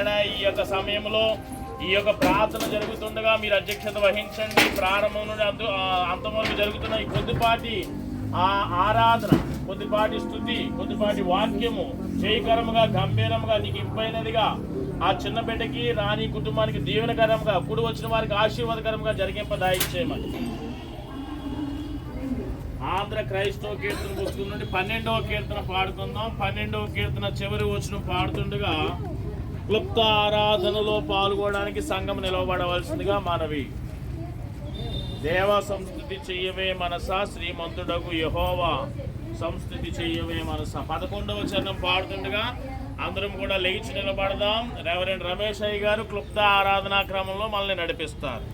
నాయన ఈ యొక్క సమయంలో ఈ యొక్క ప్రార్థన జరుగుతుండగా మీరు అధ్యక్షత వహించండి. ప్రారంభం నుండి అంతం వరకు జరుగుతున్న ఈ కొద్దిపాటి ఆరాధన, కొద్దిపాటి స్తుతి, కొద్దిపాటి వాక్యము జయకరముగా, గంభీరముగా, నీకు ఇంపైనదిగా ఆ చిన్న బిడ్డకి, రాణి కుటుంబానికి దీవెనకరంగా, కూడి వచ్చిన వారికి ఆశీర్వాదకరంగా జరిగింపదాయిచ్చేయమని ఆంధ్ర క్రైస్తవ కీర్తన పుస్తకం నుండి 12వ కీర్తన పాడుకుందాం. 12వ కీర్తన చివరి వచనం పాడుతుండగా క్లుప్త ఆరాధనలో పాల్గొనడానికి సంఘం నిలవబడవలసిందిగా మనవి. దేవ సంస్థుతి చెయ్యవే మనసా, శ్రీమంతుడకు యెహోవా సంస్థుతి చెయ్యవే మనసా. 11వ చరణం పాడుతుండగా అందరం కూడా లేచి నిలబడదాం. రెవరెండ్ రమేష్ అయ్య గారు క్లుప్త ఆరాధనా క్రమంలో మనల్ని నడిపిస్తారు.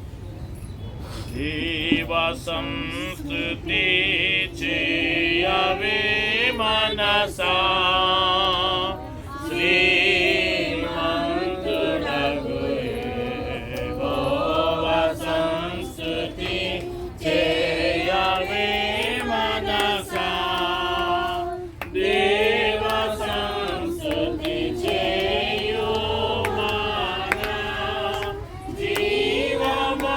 దేవ సంస్తుతి చేయవే మనసా, శ్రీమంతుడగు యెహోవా సంస్తుతి చేయవే మనసా. దేవ సంస్తుతి చేయు మన జీవము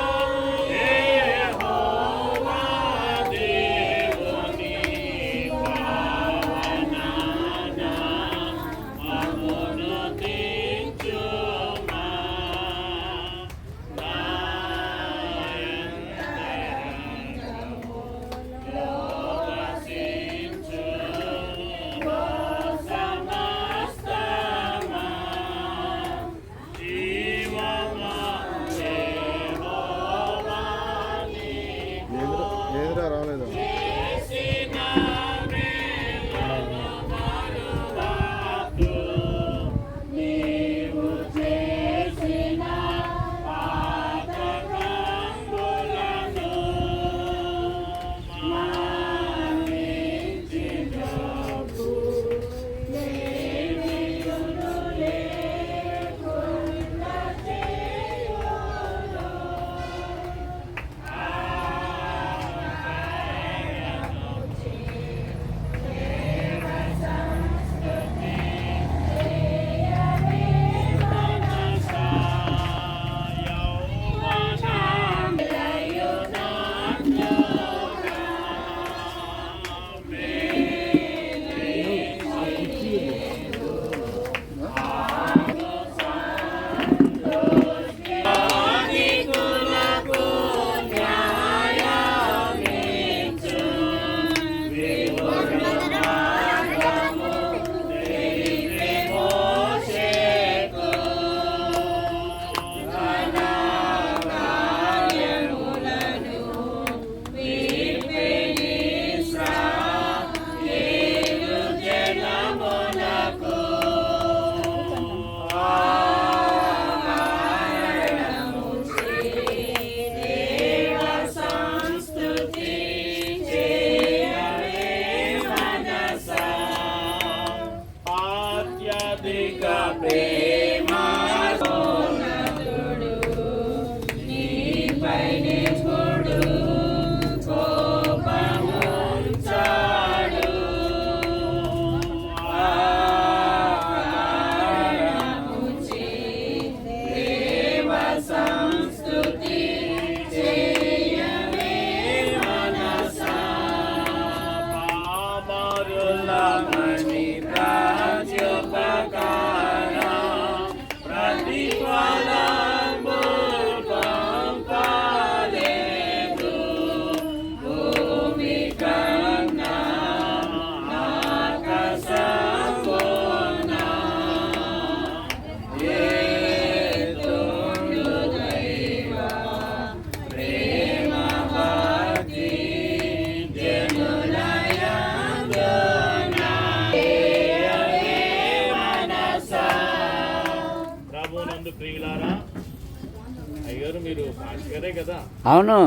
అవును.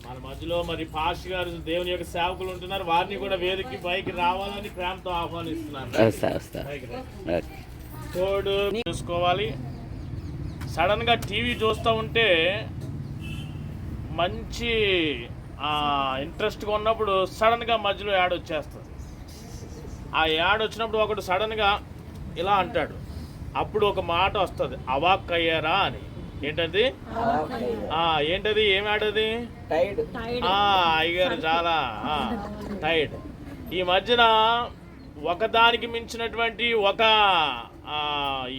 మన మధ్యలో మరి పాష్ గారు దేవుని యొక్క సేవకులు ఉంటున్నారు. వారిని కూడా వేదికకి పైకి రావాలని ప్రేమతో ఆహ్వానిస్తున్నారు. తోడు చూసుకోవాలి. సడన్ గా టీవీ చూస్తూ ఉంటే మంచి ఇంట్రెస్ట్గా ఉన్నప్పుడు సడన్ గా మధ్యలో యాడ్ వచ్చేస్తుంది. ఆ యాడ్ వచ్చినప్పుడు ఒకడు సడన్ గా ఇలా అంటాడు, అప్పుడు ఒక మాట వస్తుంది, అవాక్కయ్యారా అని. ఏంటది? ఏంటది? ఏమి ఆడది? అయ్యారు చాలా టైడ్. ఈ మధ్యన ఒకదానికి మించినటువంటి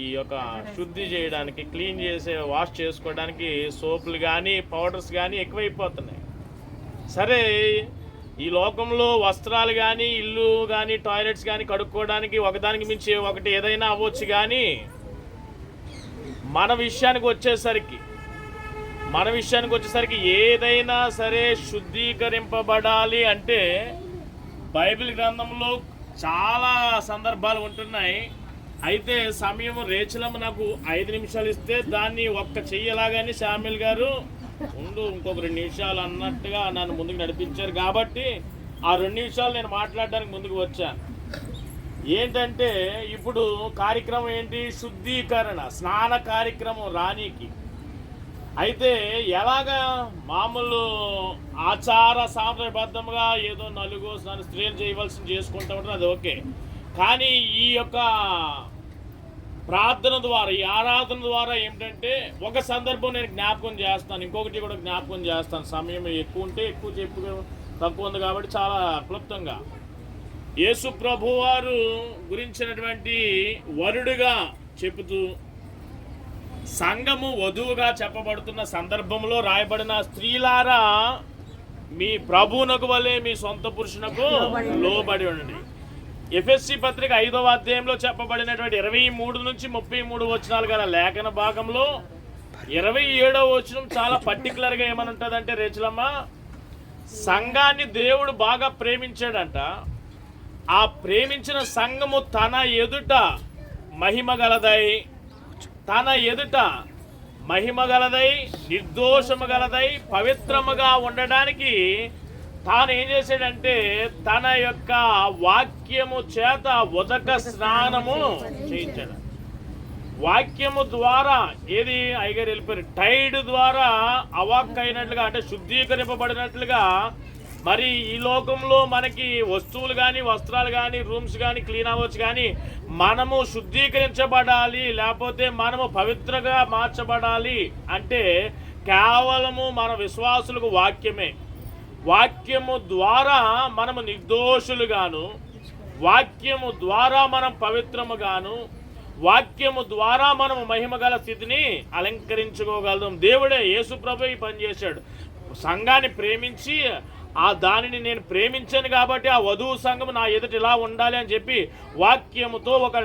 ఈ యొక్క శుద్ధి చేయడానికి, క్లీన్ చేసే, వాష్ చేసుకోవడానికి సోపులు కానీ పౌడర్స్ కానీ ఎక్కువైపోతున్నాయి. సరే, ఈ లోకంలో వస్త్రాలు కానీ, ఇల్లు కానీ, టాయిలెట్స్ కానీ కడుక్కోవడానికి ఒకదానికి మించి ఒకటి ఏదైనా అవ్వచ్చు. కానీ మన విషయానికి వచ్చేసరికి ఏదైనా సరే శుద్ధీకరింపబడాలి అంటే బైబిల్ గ్రంథంలో చాలా సందర్భాలు ఉంటున్నాయి. అయితే సమయం రేచలమ్మ నాకు 5 నిమిషాలు ఇస్తే దాన్ని ఒక్క చెయ్యలాగానే శామ్యుల్ గారు ఇంకొక 2 నిమిషాలు అన్నట్టుగా నన్ను ముందుకు నడిపించారు. కాబట్టి ఆ 2 నిమిషాలు నేను మాట్లాడడానికి ముందుకు వచ్చాను. ఏంటంటే ఇప్పుడు కార్యక్రమం ఏంటి? శుద్ధీకరణ, స్నాన కార్యక్రమం రానీకి. అయితే ఎలాగా మామూలు ఆచార సాంప్రదాయబద్ధంగా ఏదో నలుగు స్త్రీలు చేయవలసింది చేసుకుంటూ ఉంటారు, అది ఓకే. కానీ ఈ యొక్క ప్రార్థన ద్వారా, ఈ ఆరాధన ద్వారా ఏంటంటే ఒక సందర్భం నేను జ్ఞాపకం చేస్తాను, ఇంకొకటి కూడా జ్ఞాపకం చేస్తాను. సమయం ఎక్కువ ఉంటే ఎక్కువ తక్కువ ఉంది కాబట్టి చాలా క్లుప్తంగా యేసు ప్రభువారు గురించినటువంటి వరుడుగా చెబుతూ సంఘము వధువుగా చెప్పబడుతున్న సందర్భంలో రాయబడిన, స్త్రీలారా మీ ప్రభువునకు వలె మీ సొంత పురుషునకు లోబడి ఉండండి. ఎఫెసీ పత్రిక 5వ అధ్యాయంలో చెప్పబడినటువంటి 23 నుంచి 33 వచనాలు గల లేఖన భాగంలో 27వ వచనం చాలా పర్టికులర్గా ఏమని ఉంటుందంటే, రేచలమ్మ, సంఘాన్ని దేవుడు బాగా ప్రేమించాడంట. ఆ ప్రేమించిన సంఘము తన ఎదుట మహిమ గలదై నిర్దోషము గలదై పవిత్రముగా ఉండడానికి తాను ఏం చేశాడంటే తన యొక్క వాక్యము చేత ఉదక స్నానము చేయించాడు. వాక్యము ద్వారా ఏది అయ్యగారు వెళ్ళిపోయారు, టైడ్ ద్వారా అవాక్ అయినట్లుగా, అంటే శుద్ధీకరింపబడినట్లుగా. మరి ఈ లోకంలో మనకి వస్తువులు కానీ, వస్త్రాలు కానీ, రూమ్స్ కానీ క్లీన్ అవ్వచ్చు. కానీ మనము శుద్ధీకరించబడాలి, లేకపోతే మనము పవిత్రగా మార్చబడాలి అంటే కేవలము మన విశ్వాసులకు వాక్యము ద్వారా మనము నిర్దోషులుగాను, వాక్యము ద్వారా మనం పవిత్రముగాను, వాక్యము ద్వారా మనము మహిమగల స్థితిని అలంకరించుకోగలం. దేవుడే, యేసు ప్రభు ఈ పని చేశాడు. సంఘాన్ని ప్రేమించి దానిని నేను ప్రేమించాను కాబట్టి ఆ వధువు సంఘం నా ఎదుట ఇలా ఉండాలి అని చెప్పి వాక్యముతో ఒక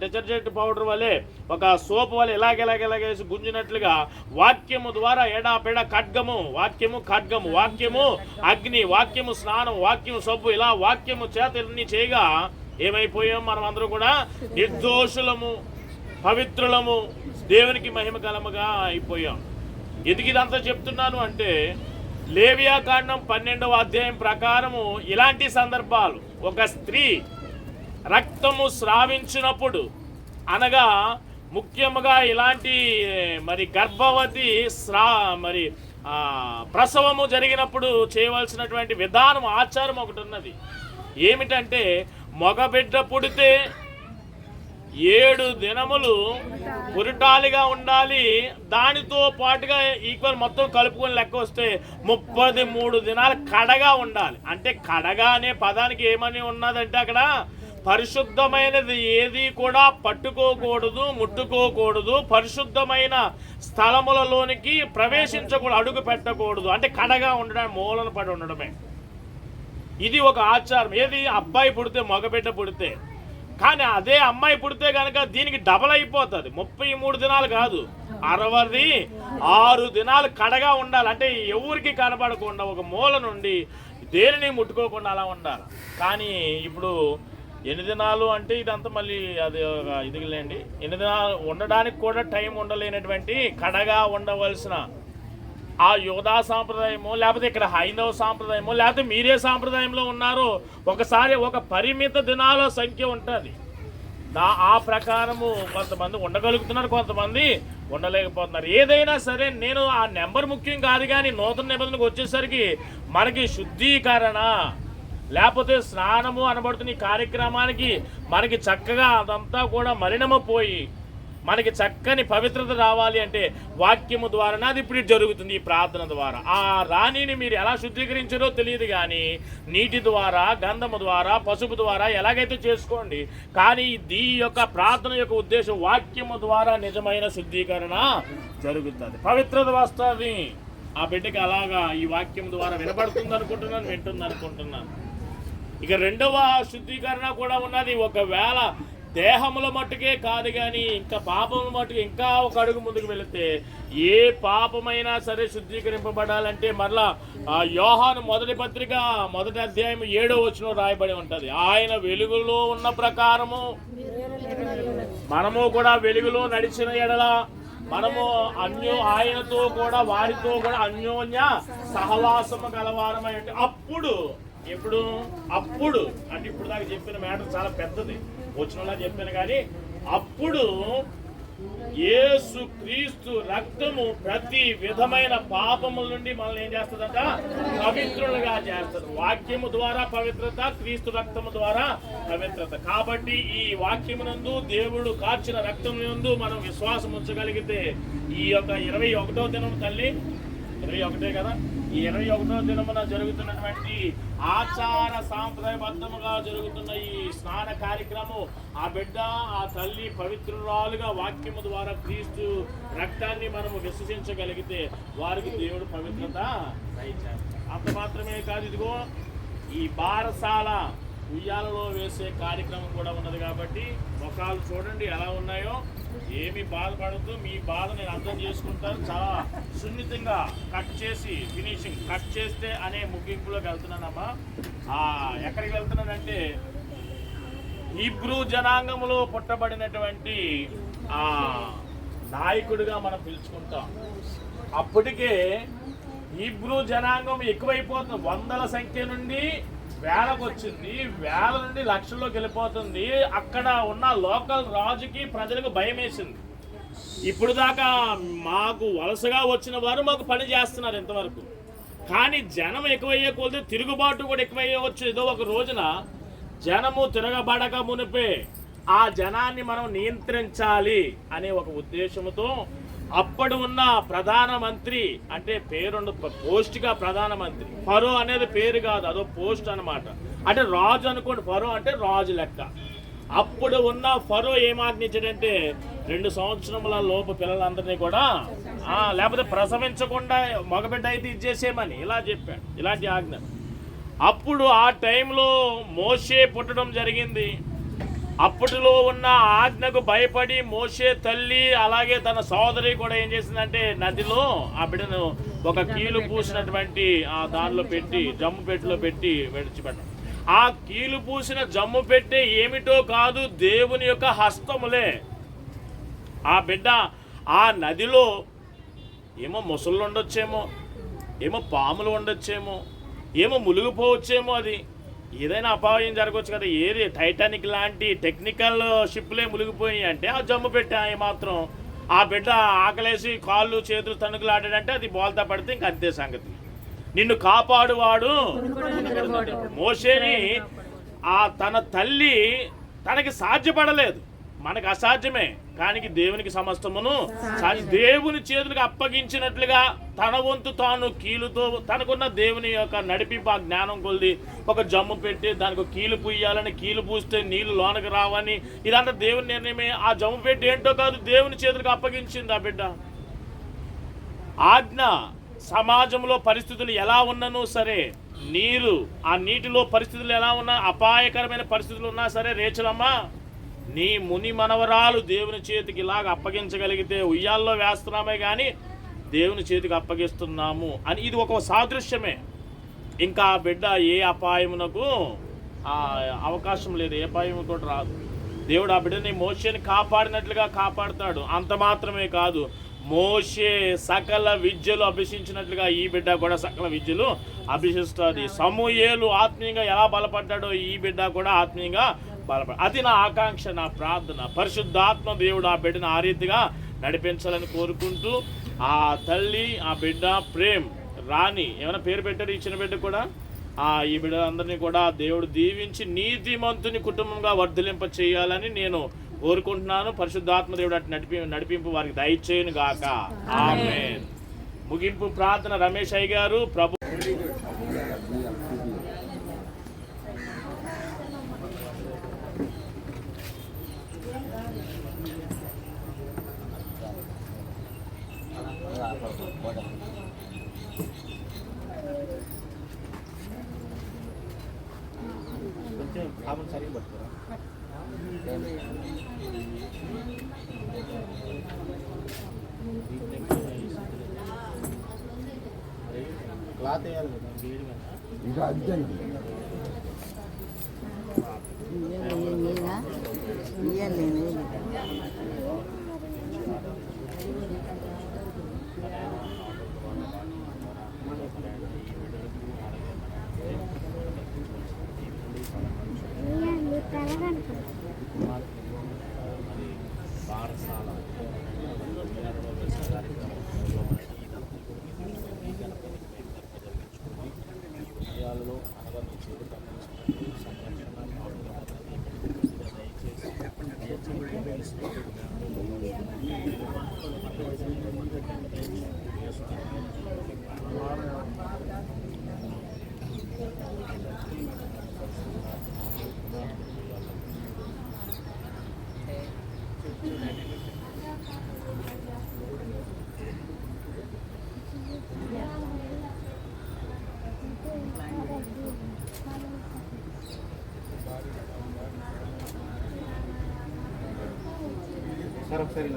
డిటర్జెంట్ పౌడర్ వలె, ఒక సోప్ వలె ఇలాగేసి గుంజినట్లుగా వాక్యము ద్వారా ఎడాపెడ ఖడ్గము, వాక్యము అగ్ని, వాక్యము స్నానం, వాక్యము సబ్బు, ఇలా వాక్యము చేత ఇన్ని చేయగా ఏమైపోయాం? మనం అందరూ కూడా నిర్దోషులము, పవిత్రులము, దేవునికి మహిమగలముగా అయిపోయాం. ఎందుకు ఇదంతా చెప్తున్నాను అంటే, లేవియాకాండం 12వ అధ్యాయం ప్రకారము ఇలాంటి సందర్భాలు, ఒక స్త్రీ రక్తము స్రావించినప్పుడు, అనగా ముఖ్యముగా ఇలాంటి మరి గర్భవతి ప్రసవము జరిగినప్పుడు చేయవలసినటువంటి విధానం, ఆచారం ఒకటి ఉన్నది. ఏమిటంటే, మగబిడ్డ పుడితే 7 దినములు పురిటాలిగా ఉండాలి. దానితో పాటుగా ఈక్వల్ మొత్తం కలుపుకొని లెక్క వస్తే 33 దినాలు కడగా ఉండాలి. అంటే కడగా అనే పదానికి ఏమని ఉన్నదంటే, అక్కడ పరిశుద్ధమైనది ఏది కూడా పట్టుకోకూడదు, ముట్టుకోకూడదు, పరిశుద్ధమైన స్థలములలోనికి ప్రవేశించకూడదు, అడుగు పెట్టకూడదు. అంటే కడగా ఉండడానికి, మూలన పడి ఉండడమే. ఇది ఒక ఆచారం. ఏది? అబ్బాయి పుడితే, మగబిడ్డ పుడితే. కానీ అదే అమ్మాయి పుడితే కనుక దీనికి డబల్ అయిపోతుంది. 33 దినాలు కాదు, 66 దినాలు కడగా ఉండాలి. అంటే ఎవరికి కనబడకుండా ఒక మూల నుండి దేనిని ముట్టుకోకుండా అలా ఉండాలి. కానీ ఇప్పుడు 8 దినాలు అంటే ఇదంతా మళ్ళీ అది ఇదిలేండి. 8 దినాలు ఉండడానికి కూడా టైం ఉండలేనటువంటి కడగా ఉండవలసిన ఆ యోధా సాంప్రదాయమో, లేకపోతే ఇక్కడ హైందవ సాంప్రదాయమో, లేకపోతే మీరే సాంప్రదాయంలో ఉన్నారో, ఒకసారి ఒక పరిమిత దినాల సంఖ్య ఉంటుంది. ఆ ప్రకారము కొంతమంది ఉండగలుగుతున్నారు, కొంతమంది ఉండలేకపోతున్నారు. ఏదైనా సరే నేను ఆ నెంబర్ ముఖ్యం కాదు. కానీ నూతన నిబంధనకు వచ్చేసరికి మనకి శుద్ధీకరణ లేకపోతే స్నానము అనబడుతున్న ఈ కార్యక్రమానికి మనకి చక్కగా అదంతా కూడా మలినమైపోయి మనకి చక్కని పవిత్రత రావాలి అంటే వాక్యము ద్వారా అది ఇప్పుడు జరుగుతుంది. ఈ ప్రార్థన ద్వారా ఆ రాణిని మీరు ఎలా శుద్ధీకరించారో తెలియదు, కానీ నీటి ద్వారా, గంధము ద్వారా, పసుపు ద్వారా ఎలాగైతే చేసుకోండి, కానీ ఈ యొక్క ప్రార్థన యొక్క ఉద్దేశం వాక్యము ద్వారా నిజమైన శుద్ధీకరణ జరుగుతుంది, పవిత్రత వస్తుంది. ఆ బిడ్డకి అలాగా ఈ వాక్యం ద్వారా వినబడుతుంది అనుకుంటున్నాను, వింటుంది అనుకుంటున్నాను. ఇక రెండవ శుద్ధీకరణ కూడా ఉన్నది. ఒకవేళ దేహముల మట్టుకే కాదు, కానీ ఇంకా పాపముల మట్టుకు ఇంకా ఒక అడుగు ముందుకు వెళితే ఏ పాపమైనా సరే శుద్ధీకరింపబడాలంటే మరలా యోహాను మొదటి పత్రిక 1వ అధ్యాయం 7వ వచనం రాయబడి ఉంటుంది. ఆయన వెలుగులో ఉన్న ప్రకారము మనము కూడా వెలుగులో నడిచిన ఎడల మనము ఆయనతో కూడా వారితో కూడా అన్యోన్య సహవాసము గలవారమై ఉంటే అప్పుడు అప్పుడు అంటే ఇప్పుడు దాకా చెప్పిన మ్యాటర్ చాలా పెద్దది, వచ్చినలా చెప్పాను, కానీ అప్పుడు యేసు క్రీస్తు రక్తము ప్రతి విధమైన పాపముల నుండి మనల్ని ఏం చేస్తుందట? పవిత్రులుగా చేస్తుంది. వాక్యము ద్వారా పవిత్రత, క్రీస్తు రక్తము ద్వారా పవిత్రత. కాబట్టి ఈ వాక్యమునందు, దేవుడు కార్చిన రక్తమునందు మనం విశ్వాసం ఉంచగలిగితే ఈ యొక్క 21వ దినం తల్లి 21 కదా, ఈ 21వ దినమున జరుగుతున్నటువంటి ఆచార సాంప్రదాయబద్ధముగా జరుగుతున్న ఈ స్నాన కార్యక్రమం, ఆ బిడ్డ, ఆ తల్లి పవిత్రురాలుగా వాక్యము ద్వారా క్రీస్తు రక్తాన్ని మనము విశ్వసించగలిగితే వారికి దేవుడు పవిత్రత దయచేస్తాడు. అంత మాత్రమే కాదు, ఇదిగో ఈ బారసాల ఉయ్యాలలో వేసే కార్యక్రమం కూడా ఉన్నది. కాబట్టి ముఖాలు చూడండి ఎలా ఉన్నాయో, ఏమి బాధపడుతూ మీ బాధ నేను అర్థం చేసుకుంటాను. చాలా సున్నితంగా కట్ చేసి ఫినిషింగ్ కట్ చేస్తే అనే ముగింపులోకి వెళ్తున్నానమ్మా. ఎక్కడికి వెళ్తున్నానంటే హీబ్రూ జనాంగంలో పుట్టబడినటువంటి ఆ నాయకుడిగా మనం పిలుచుకుంటాం. అప్పటికే హీబ్రూ జనాంగం ఎక్కువైపోతుంది, వందల సంఖ్య నుండి వేలకు వచ్చింది, వేల నుండి లక్షల్లోకి వెళ్ళిపోతుంది. అక్కడ ఉన్న లోకల్ రాజుకి ప్రజలకు భయం వేసింది. ఇప్పుడు దాకా మాకు వలసగా వచ్చిన వారు మాకు పని చేస్తున్నారు ఇంతవరకు, కానీ జనం ఎక్కువయ్యే కొద్ది తిరుగుబాటు కూడా ఎక్కువయ్యవచ్చు. ఏదో ఒక రోజున జనము తిరగబడక మునిపే ఆ జనాన్ని మనం నియంత్రించాలి అనే ఒక ఉద్దేశంతో అప్పుడు ఉన్న ప్రధానమంత్రి, అంటే పేరుండ పోస్ట్గా ప్రధానమంత్రి, ఫరో అనేది పేరు కాదు, అదో పోస్ట్ అనమాట. అంటే రాజు అనుకోండి, ఫరో అంటే రాజు లెక్క. అప్పుడు ఉన్న ఫరో ఏమాజ్ఞించాడంటే 2 సంవత్సరముల లోపు పిల్లలందరినీ కూడా లేకపోతే ప్రసవించకుండా మగబిడ్డ అయితే ఇచ్చేసేమని ఇలా చెప్పాడు, ఇలాంటి ఆజ్ఞ. అప్పుడు ఆ టైంలో మోషే పుట్టడం జరిగింది. అప్పటిలో ఉన్న ఆజ్ఞకు భయపడి మోషే తల్లి అలాగే తన సోదరి కూడా ఏం చేసిందంటే నదిలో ఆ బిడ్డను ఒక కీలు పూసినటువంటి దానిలో పెట్టి, జమ్ము పెట్టిలో పెట్టి విడిచిపెట్టడం. ఆ కీలు పూసిన జమ్ము పెట్టే ఏమిటో కాదు, దేవుని యొక్క హస్తములే. ఆ బిడ్డ ఆ నదిలో ఏమో ముసళ్ళు ఉండొచ్చేమో, ఏమో పాములు ఉండొచ్చేమో, ఏమో మునిగిపోవచ్చేమో, అది ఏదైనా అపాయం జరగవచ్చు కదా. ఏది టైటానిక్ లాంటి టెక్నికల్ షిప్లే మునిగిపోయి అంటే ఆ జమ్ము పెట్టాయి మాత్రం ఆ బిడ్డ ఆకలేసి కాళ్ళు చేతులు తణుకులు ఆడాడంటే అది బోల్తా పడితే ఇంక అంతే సంగతి. నిన్ను కాపాడువాడు మోషేని తన తల్లి తనకి సాధ్యపడలేదు, మనకు అసాధ్యమే, కానీ దేవునికి సమస్తమును దేవుని చేతులకు అప్పగించినట్లుగా తన వంతు తాను కీలుతో తనకున్న దేవుని యొక్క నడిపింపు జ్ఞానం కొలిది ఒక జమ్ము పెట్టి దానికి కీలు పూయాలని, కీలు పూస్తే నీళ్లు లోనకి రావని, ఇదంతా దేవుని నిర్ణయమే. ఆ జమ్ము పెట్టి ఏంటో కాదు, దేవుని చేతులకు అప్పగించింది ఆ బిడ్డ. ఆజ్ఞ సమాజంలో పరిస్థితులు ఎలా ఉన్నను సరే, ఆ నీటిలో పరిస్థితులు ఎలా ఉన్నా, అపాయకరమైన పరిస్థితులు ఉన్నా సరే, రేచలమ్మ నీ ముని మనవరాలు దేవుని చేతికి ఇలాగ అప్పగించగలిగితే ఉయ్యాల్లో వేస్తున్నామే కానీ దేవుని చేతికి అప్పగిస్తున్నాము అని ఇది ఒక సాదృశ్యమే. ఇంకా ఆ బిడ్డ ఏ అపాయమునకు అవకాశం లేదు, ఏ అపాయం కూడా రాదు. దేవుడు ఆ బిడ్డని మోషేని కాపాడినట్లుగా కాపాడుతాడు. అంత మాత్రమే కాదు, మోషే సకల విద్యలు అభ్యసించినట్లుగా ఈ బిడ్డ కూడా సకల విద్యలు అభ్యసిస్తుంది. సమూయేలు ఆత్మీయంగా ఎలా బలపడ్డాడో ఈ బిడ్డ కూడా ఆత్మీయంగా బలపడ. అది నా ఆకాంక్ష, నా ప్రార్థన. పరిశుద్ధాత్మ దేవుడు ఆ బిడ్డను ఆ రీతిగా నడిపించాలని కోరుకుంటూ ఆ తల్లి ఆ బిడ్డ ప్రేమ్ రాణి ఏమైనా పేరు పెట్టారు ఇచ్చిన బిడ్డ కూడా ఈ బిడ్డలందరినీ కూడా దేవుడు దీవించి నీతిమంతుని కుటుంబంగా వర్ధలింప చేయాలని నేను కోరుకుంటున్నాను. పరిశుద్ధాత్మ దేవుడు అటు నడిపింపు వారికి దయచేయును గాక. ఆమేన్. ముగింపు ప్రార్థన రమేష్ అయ్య గారు. ప్రభు సరిగ్గా పట్టుకోరా. క్లాత్ వేయాలి కదా వేడి పాఠశాల విషయాలలో అనగా మీ చేతి సార్ ఒకసారి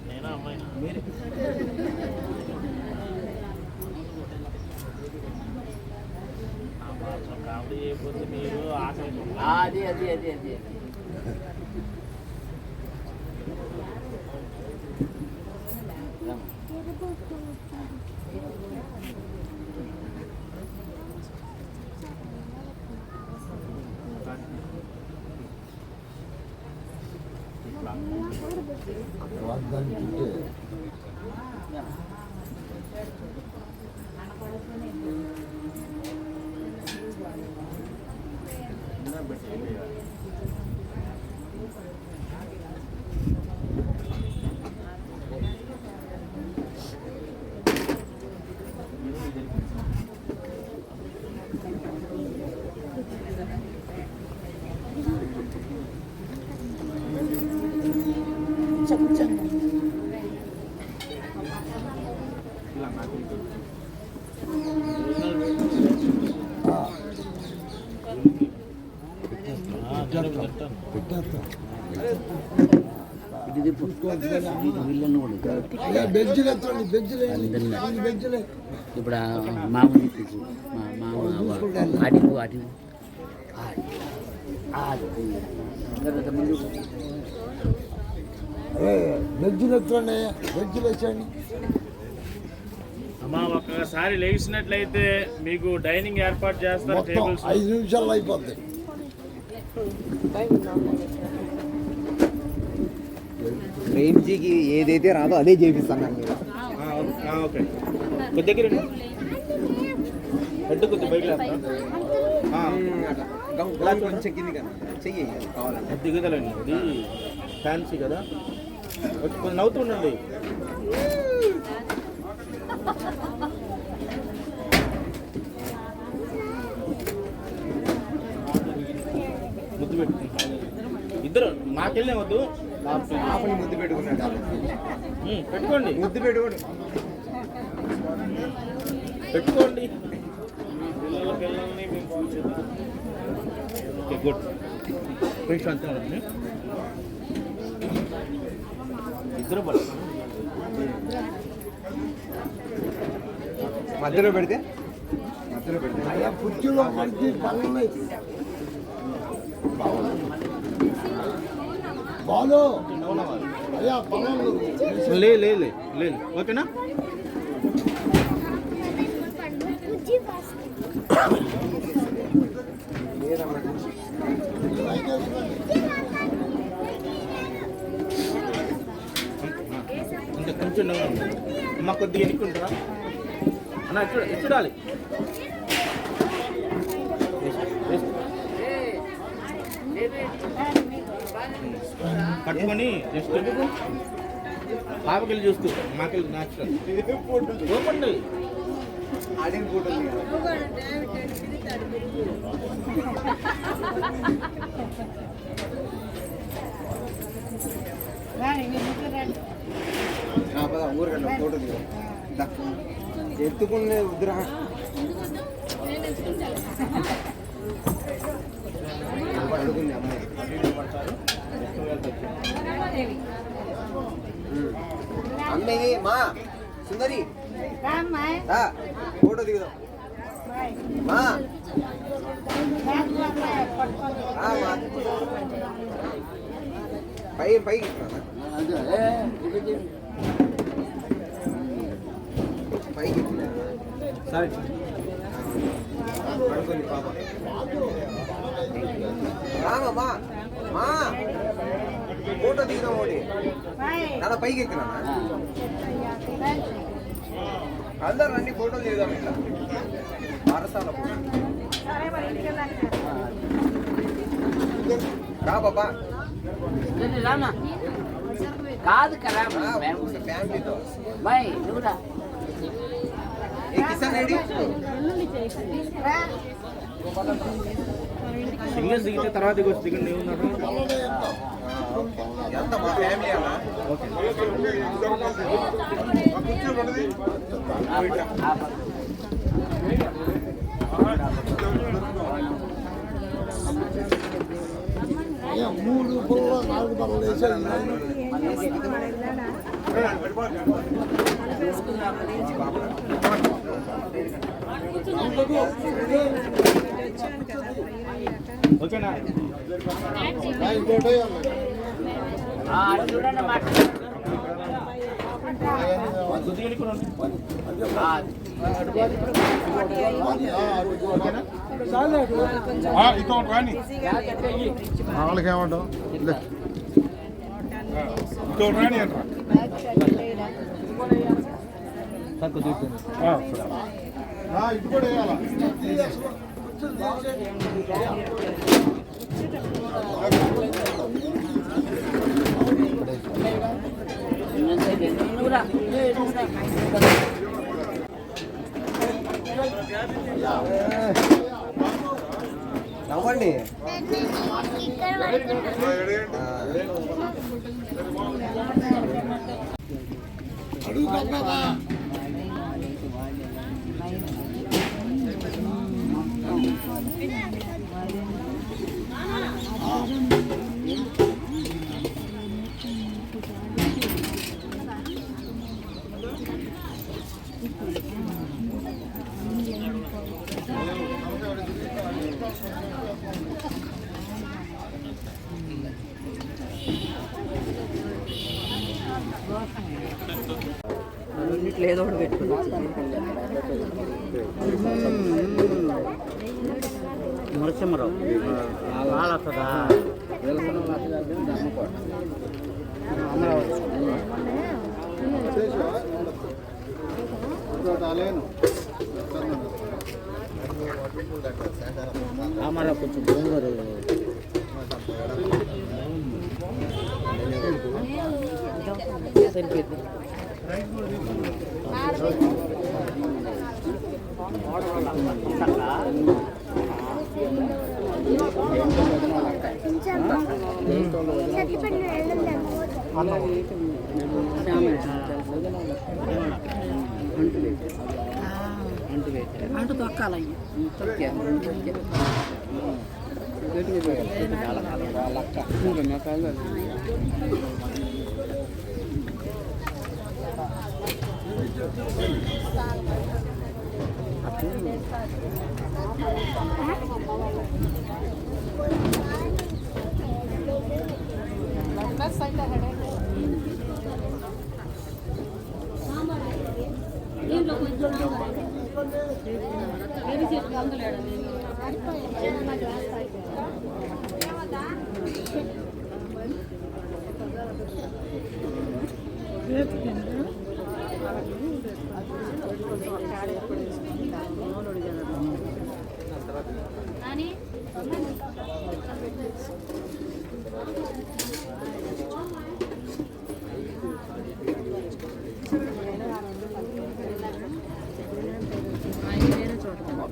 నేనా అమ్మాయినా మీరే కామెడీ చేయకపోతే మీరు ఆకలి అది అది అది అది ఇప్పుడు మామూలు అడిగు అడిగు అమ్మా ఒక్కసారి లేచినట్లయితే మీకు డైనింగ్ ఏర్పాటు చేస్తారు. టేబుల్స్ 5 నిమిషాల్లో అయిపోద్ది. ప్రేమ్జీకి ఏదైతే రాదో అదే చేపిస్తాను మీరు. ఓకే కొద్ది దగ్గర హెడ్ కొద్ది బయట కొంచెం కింది కదా చెయ్యి కావాలంటే దిగుదలండి. అది ఫ్యాన్సీ కదా. కొంచెం నవ్వుతూ ఉండండి. ముద్దు పెట్టి ఇద్దరు మాకెళ్ళే వద్దు. పాపని ముద్దు పెట్టుకున్నాడు. పెట్టుకోండి ముద్దు పెట్టుకోండి పెట్టుకోండి పిల్లల్ని మీకు ఓకే గుడ్. ఫ్రెండ్స్ అంతే ఉండండి. ఇద్దరు మధ్యలో పెడితే అయ్యా కుర్చీలో పడితే పనులు బాలు అయ్యా పనులు లేదు ఓకేనా. ఇంకా కొంచెం అమ్మ కొద్దిగా ఎన్నుకుంటారా అన్న చూడాలి. పట్టుకొని జస్ట్ పాపకెళ్ళి చూస్తూ మాకెళ్ళి న్యాచురల్ చూపండి. ఆడిన ఫోటోలు ఊరికండి ఫోటో ఎత్తుకునే వద్దురా. అడుగుంది అమ్మాయి. అమ్మాయి మా సుందరి ఫోటో దిగుదాం మా. పైకి పైకి సరే పడుకోండి పాప. రామమ్మా మా ఫోటో దిగుదాం ఒకటి. నాన్న పైకి ఎక్కినా అందరు రండి ఫోటోలు దిగుదాం. ఇట్లా పారసాల రా బాబా కాదు కదా ఫ్యామిలీతో. బాయ్ నువ్వురా ఏ కిసాన్ రెడీ సింగిల్స్ దిగితే తర్వాత దిగొచ్చు. దిగండి ఏమున్నారు ఎంత మా ఫ్యామిలీ అలా. అయ్యా 3 పుల్ల 4 బల్లలు వేసారు. ఓకేనా? చూడండి మాట వాళ్ళకి ఏమంటావు ఇంకోటి రాని అంటారా. ఇది కూడా వేయాలా. నువ్వురా నవ్వండి. అడుగు కట్టదా రెండిట్లో ఏదో ఒకటి పెట్టుకోవచ్చు. మురసింహరావు వాళ్ళు వస్తుందా అమరా కొంచెం గోంగూర సరిపోయింది. అంటు తొక్కాలి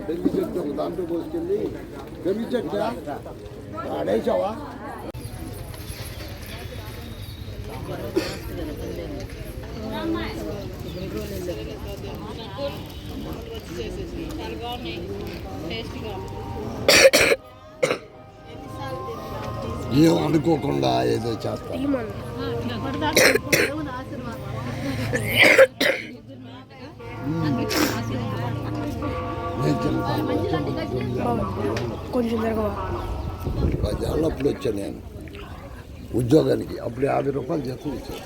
పెళ్లి చెట్టు ఒక దాంట్లో పోసుకెళ్ళి పెళ్లి చెట్టు ఆడేసావా ఏం అనుకోకుండా ఏదో చేస్తా కొంచెం జరగవా 10 ఏళ్ళప్పుడు వచ్చాను నేను ఉద్యోగానికి అప్పుడు 50 రూపాయలు జీతం ఇచ్చాను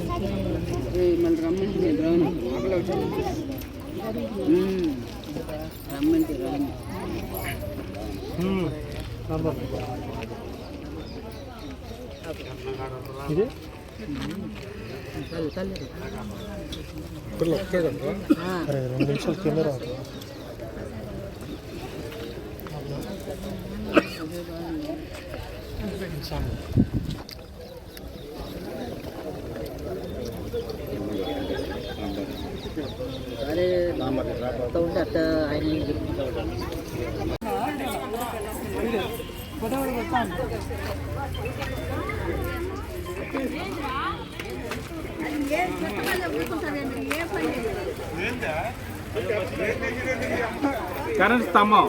మళ్ళీ రమ్మంటే నేను రాను రమ్మంటే రాను అరే ఉంటే అట్ట ఆయన కరెంట్ స్తంభం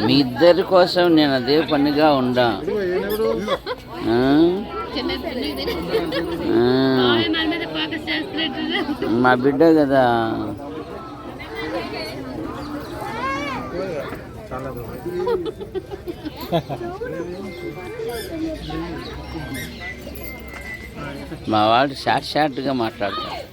మీ ఇద్దరి కోసం నేను అదే పనిగా ఉండా మా బిడ్డ కదా మా వాడు షార్ట్గా మాట్లాడతాడు.